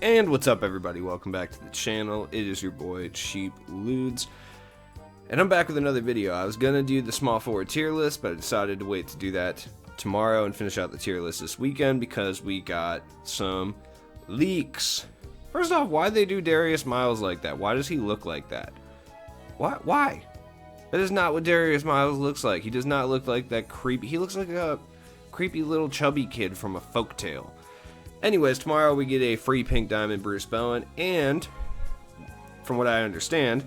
And what's up, everybody? Welcome back to the channel. It is your boy Cheap Ludes, and I'm back with another video. I was gonna do the small forward tier list, but I decided to wait to do that tomorrow and finish out the tier list this weekend because we got some leaks. First off, why'd they do Darius Miles like that? Why does he look like that? Why? That is not what Darius Miles looks like. He does not look like that creepy. He looks like a creepy little chubby kid from a folktale. Anyways, tomorrow we get a free Pink Diamond Bruce Bowen, and from what I understand,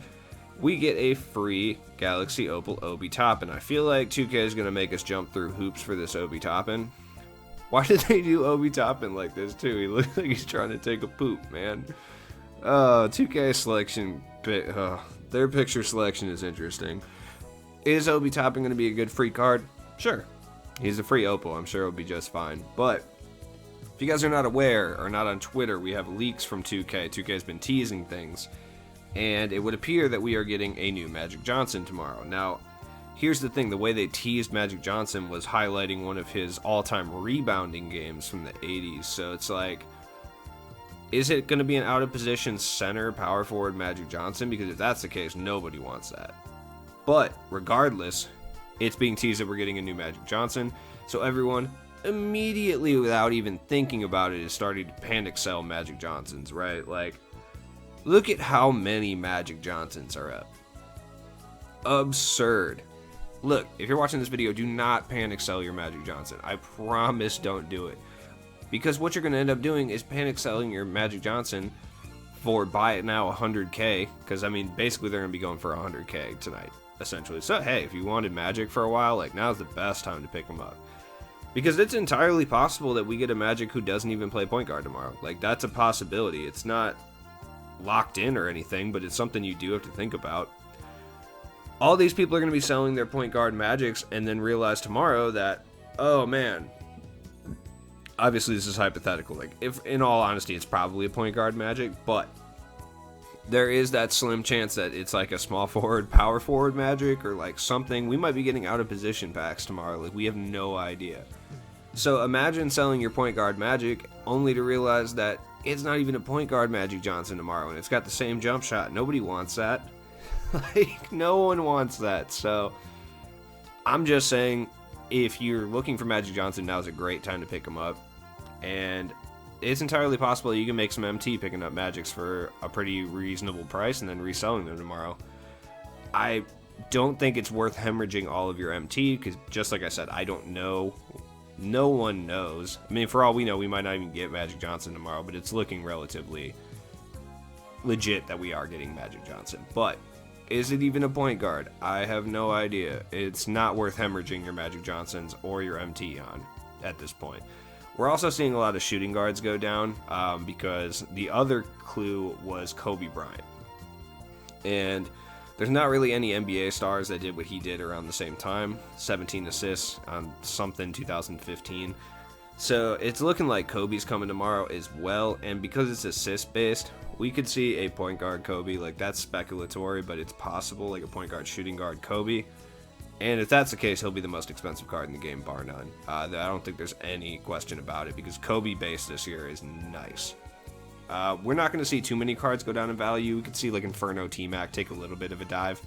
we get a free Galaxy Opal Obi Toppin. I feel like 2K is going to make us jump through hoops for this Obi Toppin. Why did they do Obi Toppin like this too? He looks like he's trying to take a poop, man. 2K selection, their picture selection is interesting. Is Obi Toppin going to be a good free card? Sure. He's a free Opal. I'm sure it'll be just fine. But if you guys are not aware or not on Twitter, we have leaks from 2K. 2K has been teasing things, and it would appear that we are getting a new Magic Johnson tomorrow. Now, here's the thing. The way they teased Magic Johnson was highlighting one of his all-time rebounding games from the 80s. So it's like, is it going to be an out-of-position center power forward Magic Johnson? Because if that's the case, nobody wants that. But regardless, it's being teased that we're getting a new Magic Johnson. So everyone immediately, without even thinking about it, is starting to panic sell Magic Johnsons, right? Like, look at how many Magic Johnsons are up. Absurd. Look, if you're watching this video, do not panic sell your Magic Johnson. I promise, don't do it. Because what you're going to end up doing is panic selling your Magic Johnson for buy it now 100K. Because, I mean, basically they're going to be going for 100K tonight, essentially. So, hey, if you wanted Magic for a while, like, now's the best time to pick them up. Because it's entirely possible that we get a Magic who doesn't even play point guard tomorrow. Like, that's a possibility. It's not locked in or anything, but it's something you do have to think about. All these people are going to be selling their point guard Magics and then realize tomorrow that, oh man, obviously this is hypothetical. Like, if in all honesty, it's probably a point guard Magic, but there is that slim chance that it's like a small forward, power forward Magic or like something. We might be getting out of position packs tomorrow. Like, we have no idea. So imagine selling your point guard Magic only to realize that it's not even a point guard Magic Johnson tomorrow and it's got the same jump shot. Nobody wants that. Like, no one wants that. So I'm just saying, if you're looking for Magic Johnson, now's a great time to pick him up. And it's entirely possible you can make some MT picking up Magics for a pretty reasonable price and then reselling them tomorrow. I don't think it's worth hemorrhaging all of your MT because, just like I said, I don't know. No one knows. I mean, for all we know, we might not even get Magic Johnson tomorrow, but it's looking relatively legit that we are getting Magic Johnson. But is it even a point guard? I have no idea. It's not worth hemorrhaging your Magic Johnsons or your MT on at this point. We're also seeing a lot of shooting guards go down because the other clue was Kobe Bryant. And there's not really any NBA stars that did what he did around the same time. 17 assists on something 2015. So it's looking like Kobe's coming tomorrow as well. And because it's assist based, we could see a point guard Kobe. Like, that's speculatory, but it's possible. Like a point guard, shooting guard Kobe. And if that's the case, he'll be the most expensive card in the game, bar none. I don't think there's any question about it because Kobe base this year is nice. We're not going to see too many cards go down in value. We could see like Inferno T-Mac take a little bit of a dive.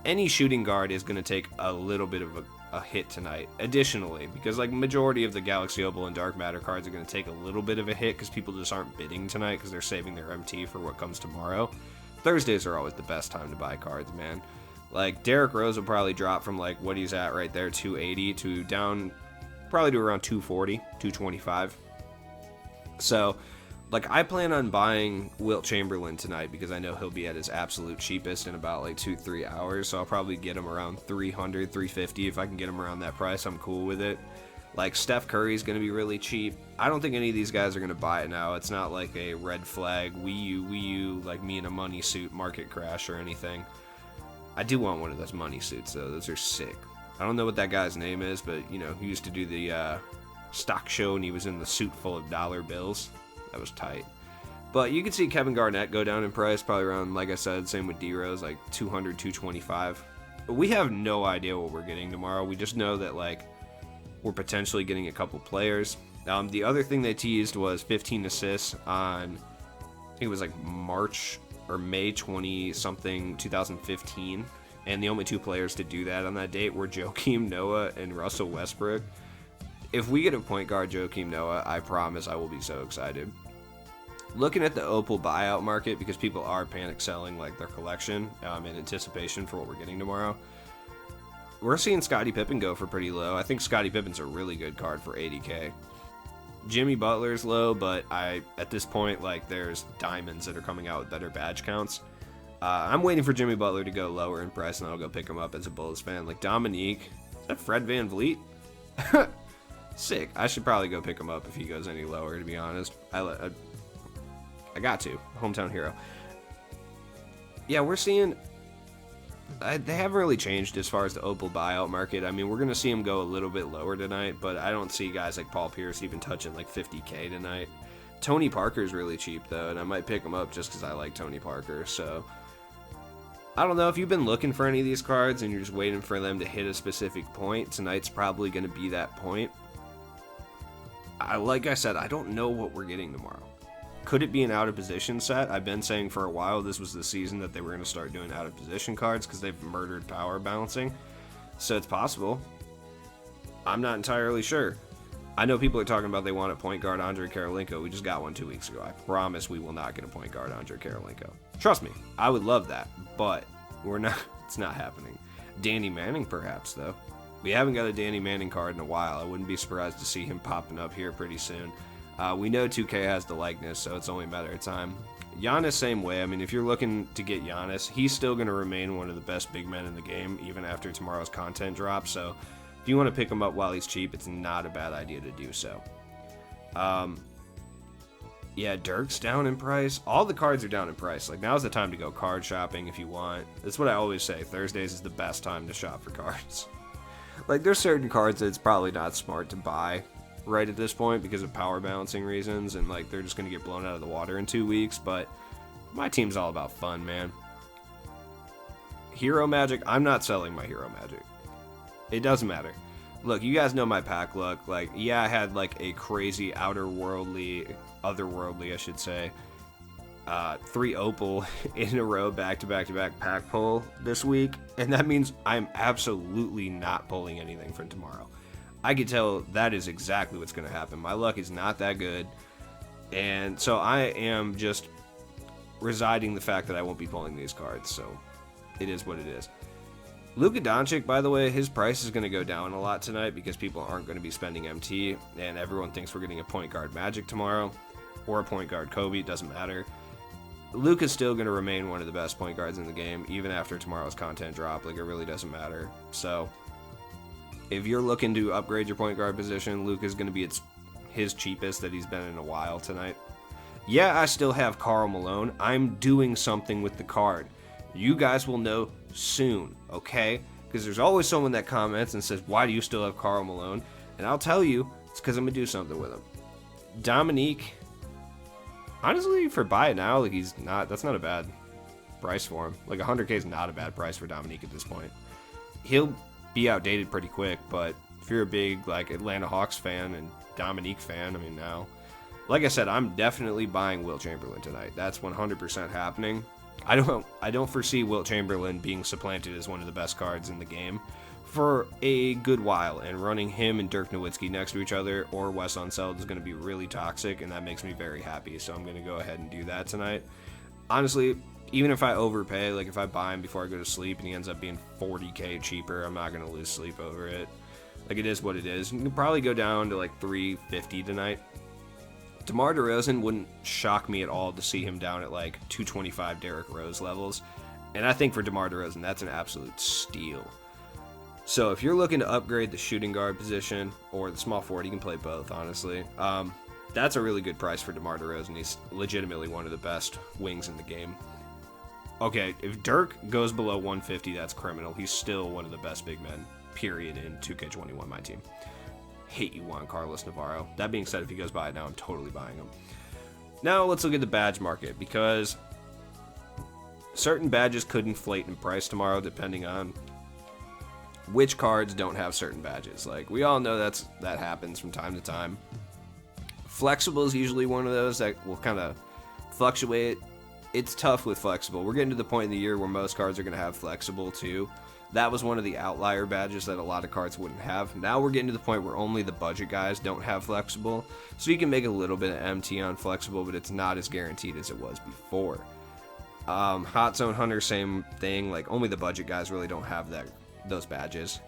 Any shooting guard is going to take a little bit of a hit tonight. Additionally, because like majority of the Galaxy Opal and Dark Matter cards are going to take a little bit of a hit because people just aren't bidding tonight because they're saving their MT for what comes tomorrow. Thursdays are always the best time to buy cards, man. Like, Derrick Rose will probably drop from, like, what he's at right there, 280, to down probably to around 240, 225. So, like, I plan on buying Wilt Chamberlain tonight because I know he'll be at his absolute cheapest in about, like, 2-3 hours. So I'll probably get him around 300, 350. If I can get him around that price, I'm cool with it. Like, Steph Curry's going to be really cheap. I don't think any of these guys are going to buy it now. It's not like a red flag, Wii U, like me in a money suit market crash or anything. I do want one of those money suits, though. Those are sick. I don't know what that guy's name is, but, you know, he used to do the stock show, and he was in the suit full of dollar bills. That was tight. But you can see Kevin Garnett go down in price, probably around, like I said, same with D-Rose, like 200, 225. But we have no idea what we're getting tomorrow. We just know that, like, we're potentially getting a couple players. The other thing they teased was 15 assists on, I think it was like March or May 20-something 2015. And the only two players to do that on that date were Joakim Noah and Russell Westbrook. If we get a point guard Joakim Noah, I promise I will be so excited. Looking at the Opal buyout market, because people are panic selling like their collection in anticipation for what we're getting tomorrow, we're seeing Scottie Pippen go for pretty low. I think Scottie Pippen's a really good card for 80K. Jimmy Butler's low, but at this point, like, there's diamonds that are coming out with better badge counts. I'm waiting for Jimmy Butler to go lower in price, and I'll go pick him up as a Bulls fan. Like, Dominique, is that Fred VanVleet? Sick. I should probably go pick him up if he goes any lower, to be honest. I got to. Hometown hero. Yeah, we're seeing... they haven't really changed as far as the Opal buyout market. I mean, we're going to see him go a little bit lower tonight, but I don't see guys like Paul Pierce even touching like 50K tonight. Tony Parker's really cheap, though, and I might pick him up just because I like Tony Parker, so... I don't know if you've been looking for any of these cards and you're just waiting for them to hit a specific point. Tonight's probably going to be that point. Like I said, I don't know what we're getting tomorrow. Could it be an out of position set? I've been saying for a while this was the season that they were going to start doing out of position cards because they've murdered power balancing. So it's possible. I'm not entirely sure. I know people are talking about they want a point guard Andre Karolinko. We just got one 2 weeks ago. I promise we will not get a point guard Andre Karolinko. Trust me, I would love that, but we're not. It's not happening. Danny Manning, perhaps, though. We haven't got a Danny Manning card in a while. I wouldn't be surprised to see him popping up here pretty soon. We know 2K has the likeness, so it's only a matter of time. Giannis, same way. I mean, if you're looking to get Giannis, he's still going to remain one of the best big men in the game, even after tomorrow's content drop. So if you want to pick him up while he's cheap, it's not a bad idea to do so. Yeah, Dirk's down in price. All the cards are down in price. Like, now's the time to go card shopping if you want. That's what I always say. Thursdays is the best time to shop for cards. Like, there's certain cards that it's probably not smart to buy right at this point because of power balancing reasons, and, like, they're just going to get blown out of the water in 2 weeks, but my team's all about fun, man. Hero Magic, I'm not selling my Hero Magic. It doesn't matter. Look, you guys know my pack look. Like, yeah, I had, like, a crazy otherworldly, I should say, 3 Opal in a row back-to-back-to-back pack pull this week, and that means I'm absolutely not pulling anything from tomorrow. I can tell that is exactly what's going to happen. My luck is not that good, and so I am just residing the fact that I won't be pulling these cards, so it is what it is. Luka Doncic, by the way, his price is going to go down a lot tonight because people aren't going to be spending MT, and everyone thinks we're getting a point guard Magic tomorrow, or a point guard Kobe, it doesn't matter. Luka's still going to remain one of the best point guards in the game, even after tomorrow's content drop. Like, it really doesn't matter. So, if you're looking to upgrade your point guard position, Luka's going to be his cheapest that he's been in a while tonight. Yeah, I still have Karl Malone. I'm doing something with the card. You guys will know soon, okay? Because there's always someone that comments and says, why do you still have Karl Malone? And I'll tell you, it's because I'm going to do something with him. Dominique, honestly, for buy it now, like, that's not a bad price for him. Like, 100K is not a bad price for Dominique at this point. He'll be outdated pretty quick, but if you're a big, like, Atlanta Hawks fan and Dominique fan, I mean, now, like I said, I'm definitely buying Wilt Chamberlain tonight. That's 100% happening. I don't foresee Wilt Chamberlain being supplanted as one of the best cards in the game for a good while, and running him and Dirk Nowitzki next to each other or Wes Unseld is going to be really toxic, and that makes me very happy, so I'm going to go ahead and do that tonight. Honestly, even if I overpay, like if I buy him before I go to sleep and he ends up being 40K cheaper, I'm not going to lose sleep over it. Like, it is what it is. You can probably go down to like 350 tonight. DeMar DeRozan wouldn't shock me at all to see him down at like 225 Derrick Rose levels. And I think for DeMar DeRozan, that's an absolute steal. So if you're looking to upgrade the shooting guard position or the small forward, you can play both, honestly. That's a really good price for DeMar DeRozan. He's legitimately one of the best wings in the game. Okay, if Dirk goes below 150, that's criminal. He's still one of the best big men, period, in 2K21, my team. Hate you, Juan Carlos Navarro. That being said, if he goes by it now, I'm totally buying him. Now let's look at the badge market, because certain badges could inflate in price tomorrow depending on which cards don't have certain badges. Like, we all know that happens from time to time. Flexible is usually one of those that will kind of fluctuate. It's tough with flexible. We're getting to the point in the year where most cards are going to have flexible too. That was one of the outlier badges that a lot of cards wouldn't have. Now we're getting to the point where only the budget guys don't have flexible. So you can make a little bit of MT on flexible, but it's not as guaranteed as it was before. Hot Zone Hunter, same thing. Like, only the budget guys really don't have those badges.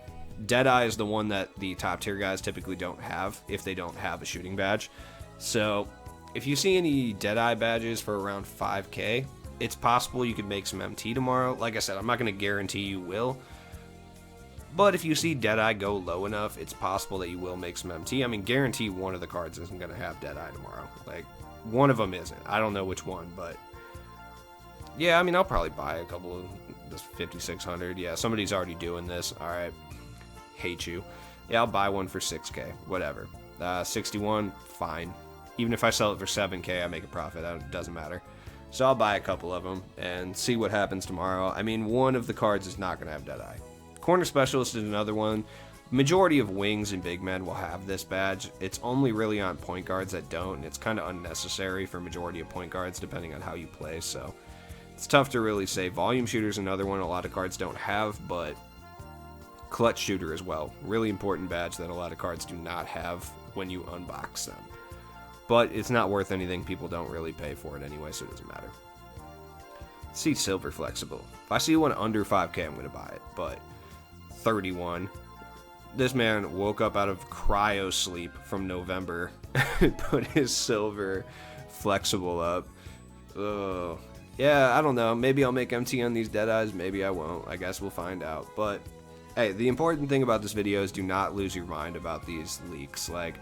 Deadeye is the one that the top tier guys typically don't have if they don't have a shooting badge. So if you see any Deadeye badges for around 5k, it's possible you could make some MT tomorrow. Like I said, I'm not going to guarantee you will. But if you see Deadeye go low enough, it's possible that you will make some MT. I mean, guarantee one of the cards isn't going to have Deadeye tomorrow. Like, one of them isn't. I don't know which one, but yeah, I mean, I'll probably buy a couple of this 5600. Yeah, somebody's already doing this. All right. Hate you. Yeah, I'll buy one for 6k. Whatever. 61, fine. Even if I sell it for 7k, I make a profit. It doesn't matter. So I'll buy a couple of them and see what happens tomorrow. I mean, one of the cards is not going to have Deadeye. Corner Specialist is another one. Majority of wings and big men will have this badge. It's only really on point guards that don't, and it's kind of unnecessary for majority of point guards depending on how you play, so it's tough to really say. Volume Shooter is another one a lot of cards don't have, but Clutch Shooter as well. Really important badge that a lot of cards do not have when you unbox them. But it's not worth anything. People don't really pay for it anyway, so it doesn't matter. See Silver Flexible. If I see one under 5k, I'm going to buy it, but 31. This man woke up out of cryo sleep from November and put his Silver Flexible up. Oh, yeah, I don't know. Maybe I'll make MT on these Deadeyes. Maybe I won't. I guess we'll find out. But hey, the important thing about this video is do not lose your mind about these leaks. Like,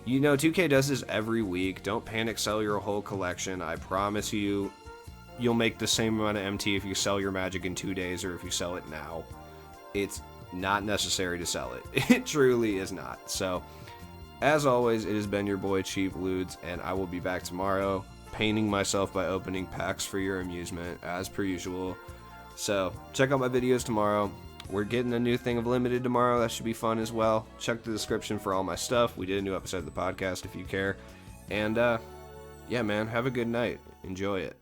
you know, 2K does this every week. Don't panic sell your whole collection. I promise you, you'll make the same amount of MT if you sell your Magic in 2 days or if you sell it now. It's not necessary to sell it. It truly is not. So, as always, it has been your boy Cheap Ludes, and I will be back tomorrow painting myself by opening packs for your amusement, as per usual. So, check out my videos tomorrow. We're getting a new thing of Limited tomorrow. That should be fun as well. Check the description for all my stuff. We did a new episode of the podcast if you care. And, yeah, man, have a good night. Enjoy it.